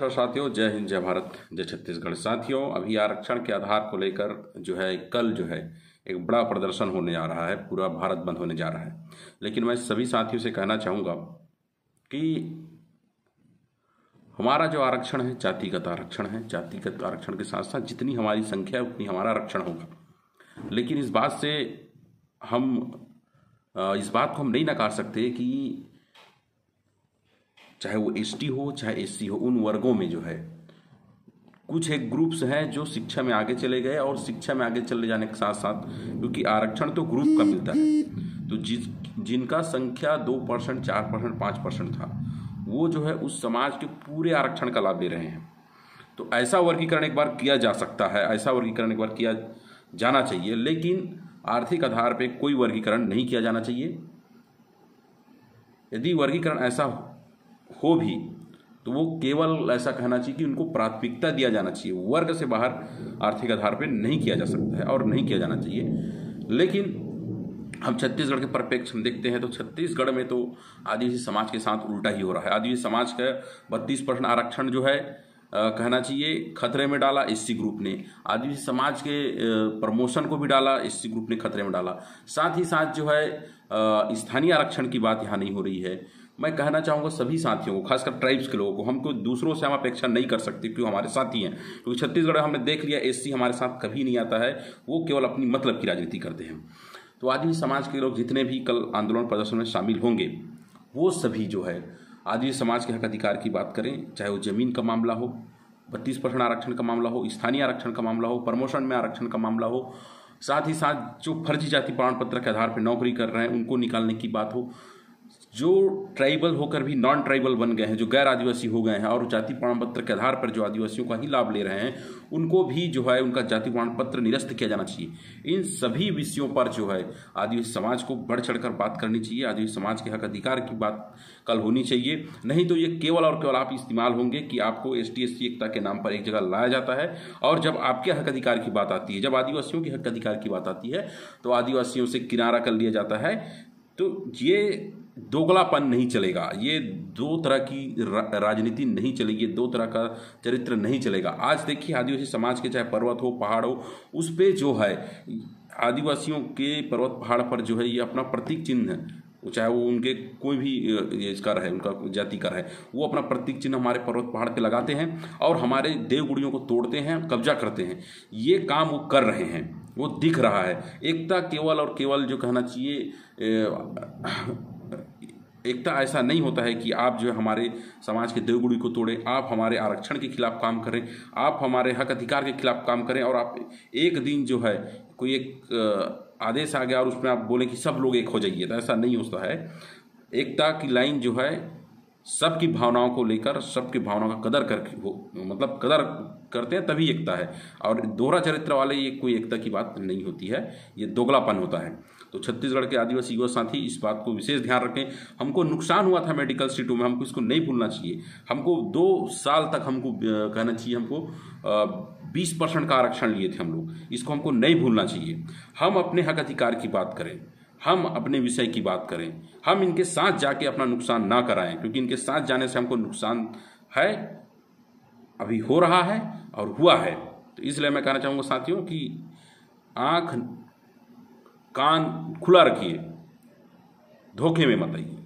नमस्कार साथियों, जय हिंद, जय भारत, जय छत्तीसगढ़। साथियों, अभी आरक्षण के आधार को लेकर जो है कल जो है एक बड़ा प्रदर्शन होने जा रहा है, पूरा भारत बंद होने जा रहा है। लेकिन मैं सभी साथियों से कहना चाहूँगा कि हमारा जो आरक्षण है जातिगत आरक्षण है। जातिगत आरक्षण के साथ साथ जितनी हमारी संख्या है उतनी हमारा आरक्षण होगा। लेकिन इस बात को हम नहीं नकार सकते कि चाहे वो एसटी हो चाहे एससी हो, उन वर्गों में जो है कुछ एक ग्रुप्स हैं जो शिक्षा में आगे चले गए, और शिक्षा में आगे चले जाने के साथ साथ, क्योंकि आरक्षण तो ग्रुप का मिलता है, तो जिनका संख्या 2%, 4%, 5% था, वो जो है उस समाज के पूरे आरक्षण का लाभ ले रहे हैं। तो ऐसा वर्गीकरण एक बार किया जा सकता है, ऐसा वर्गीकरण एक बार किया जाना चाहिए, लेकिन आर्थिक आधार पर कोई वर्गीकरण नहीं किया जाना चाहिए। यदि वर्गीकरण ऐसा हो भी तो वो केवल ऐसा कहना चाहिए कि उनको प्राथमिकता दिया जाना चाहिए, वर्ग से बाहर आर्थिक आधार पर नहीं किया जा सकता है और नहीं किया जाना चाहिए। लेकिन हम छत्तीसगढ़ के परिप्रेक्ष्य में देखते हैं तो छत्तीसगढ़ में तो आदिवासी समाज के साथ उल्टा ही हो रहा है। आदिवासी समाज का 32% आरक्षण जो है कहना चाहिए खतरे में डाला एससी ग्रुप ने। आदिवासी समाज के प्रमोशन को भी डाला एससी ग्रुप ने, खतरे में डाला। साथ ही साथ जो है स्थानीय आरक्षण की बात यहाँ नहीं हो रही है। मैं कहना चाहूँगा सभी साथियों को, खासकर ट्राइब्स के लोगों को, हमको दूसरों से हम अपेक्षा नहीं कर सकते क्योंकि हमारे साथी हैं। क्योंकि छत्तीसगढ़ हमने देख लिया, एससी हमारे साथ कभी नहीं आता है, वो केवल अपनी मतलब की राजनीति करते हैं। तो आदिवासी समाज के लोग जितने भी कल आंदोलन प्रदर्शन में शामिल होंगे, वो सभी जो है आदिवासी समाज के हक अधिकार की बात करें, चाहे वो जमीन का मामला हो, 32% आरक्षण का मामला हो, स्थानीय आरक्षण का मामला हो, प्रमोशन में आरक्षण का मामला हो, साथ ही साथ जो फर्जी जाति प्रमाण पत्र के आधार पर नौकरी कर रहे हैं उनको निकालने की बात हो, जो ट्राइबल होकर भी नॉन ट्राइबल बन गए हैं, जो गैर आदिवासी हो गए हैं और जाति प्रमाण पत्र के आधार पर जो आदिवासियों का ही लाभ ले रहे हैं, उनको भी जो है उनका जाति प्रमाण पत्र निरस्त किया जाना चाहिए। इन सभी विषयों पर जो है आदिवासी समाज को बढ़ चढ़कर बात करनी चाहिए। आदिवासी समाज के हक अधिकार की बात कल होनी चाहिए, नहीं तो ये केवल और केवल आप इस्तेमाल होंगे कि आपको एसटी एससी एकता के नाम पर एक जगह लाया जाता है, और जब आपके हक अधिकार की बात आती है, जब आदिवासियों के हक अधिकार की बात आती है, तो आदिवासियों से किनारा कर लिया जाता है। तो ये दोगलापन नहीं चलेगा, ये दो तरह की राजनीति नहीं चलेगी, दो तरह का चरित्र नहीं चलेगा। आज देखिए आदिवासी समाज के चाहे पर्वत हो पहाड़ हो, उस पे जो है आदिवासियों के पर्वत पहाड़ पर जो है ये अपना प्रतीक चिन्ह है, चाहे वो उनके कोई भी इसका रहे, उनका जाति का रहे, वो अपना प्रतीक चिन्ह हमारे पर्वत पहाड़ पे लगाते हैं और हमारे देवगुड़ियों को तोड़ते हैं, कब्जा करते हैं। ये काम वो कर रहे हैं, वो दिख रहा है। एकता केवल और केवल जो कहना चाहिए, एकता ऐसा नहीं होता है कि आप जो है हमारे समाज के देवगुड़ी को तोड़ें, आप हमारे आरक्षण के खिलाफ काम करें, आप हमारे हक अधिकार के खिलाफ काम करें, और आप एक दिन जो है कोई एक आदेश आ गया और उसमें आप बोले कि सब लोग एक हो जाइए, तो ऐसा नहीं होता है। एकता की लाइन जो है सबकी भावनाओं को लेकर, सबकी भावनाओं का कदर करके वो मतलब कदर करते हैं, तभी एकता है। और दोहरा चरित्र वाले ये कोई एकता की बात नहीं होती है, ये दोगलापन होता है। तो छत्तीसगढ़ के आदिवासी युवा साथी इस बात को विशेष ध्यान रखें। हमको नुकसान हुआ था मेडिकल सीटों में, हमको इसको नहीं भूलना चाहिए। हमको 2 साल तक हमको कहना चाहिए, हमको 20% का आरक्षण लिए थे हम लोग, इसको हमको नहीं भूलना चाहिए। हम अपने हक अधिकार की बात करें, हम अपने विषय की बात करें, हम इनके साथ जाके अपना नुकसान ना कराएं, क्योंकि इनके साथ जाने से हमको नुकसान है, अभी हो रहा है और हुआ है। तो इसलिए मैं कहना चाहूँगा साथियों कि आँख कान खुला रखिए, धोखे में मत आइए।